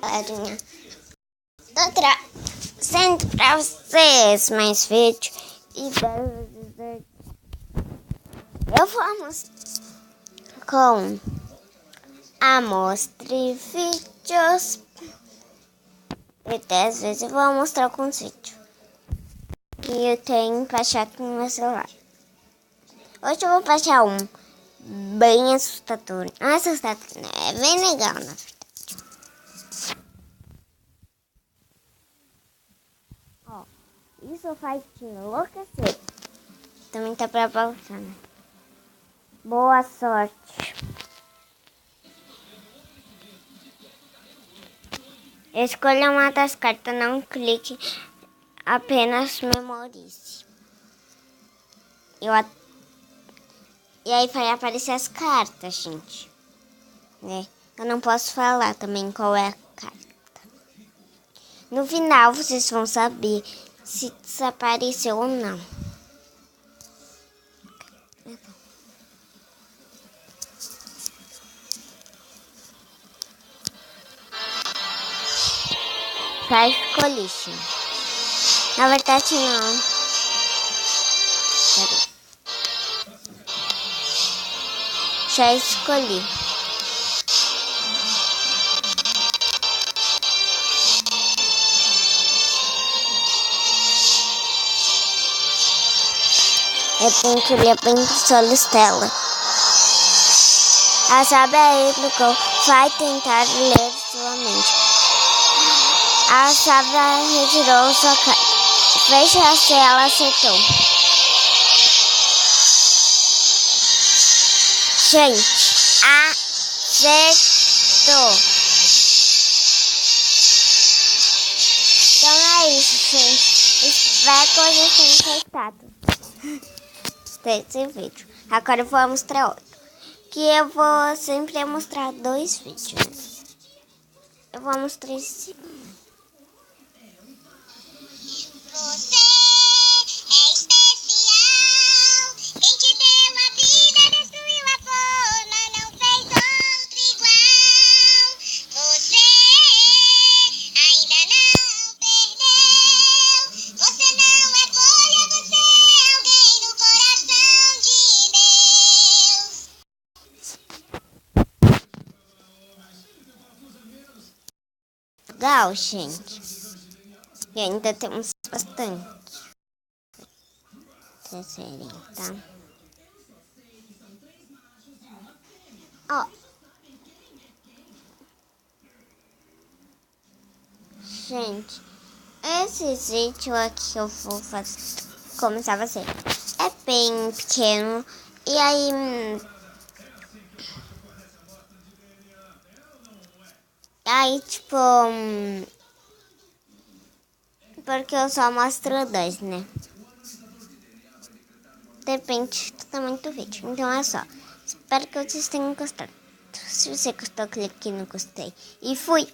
galerinha, tô trazendo pra vocês mais vídeos e eu vou mostrar com amostre vídeos e 10 vezes eu vou mostrar com os vídeos que eu tenho pra achar aqui no meu celular. Hoje eu vou baixar um bem assustador. Não é assustador, né? É bem legal, na verdade. Ó, isso faz te enlouquecer. Também tá pra baixar, né? Boa sorte. Escolha uma das cartas, não clique, apenas memorize. E aí vai aparecer as cartas, gente. Né? Eu não posso falar também qual é a carta. No final vocês vão saber se desapareceu ou não. Já escolhi, gente. Na verdade não. Peraí. Já escolhi. Eu tenho que ler bem Solistela. A sábia aí do gol vai tentar ler sua mente. A sábia retirou sua carta. Veja se ela acertou. Gente, acertou. Então é isso, gente. Espero que vocês tenham gostado desse vídeo. Agora eu vou mostrar outro. Que eu vou sempre mostrar 2 vídeos. Né? Eu vou mostrar esse. Você é especial. Quem te deu a vida, destruiu a forma, não fez outro igual. Você ainda não perdeu. Você não é folha, você é alguém no coração de Deus. Legal, gente. E ainda temos bastante. Terceirinho, tá? Ó. Gente, esse vídeo aqui que eu vou começar a fazer é bem pequeno. E aí tipo, porque eu só mostro 2, né? Depende do tamanho do vídeo. Então é só. Espero que vocês tenham gostado. Se você gostou, clique no gostei. E fui!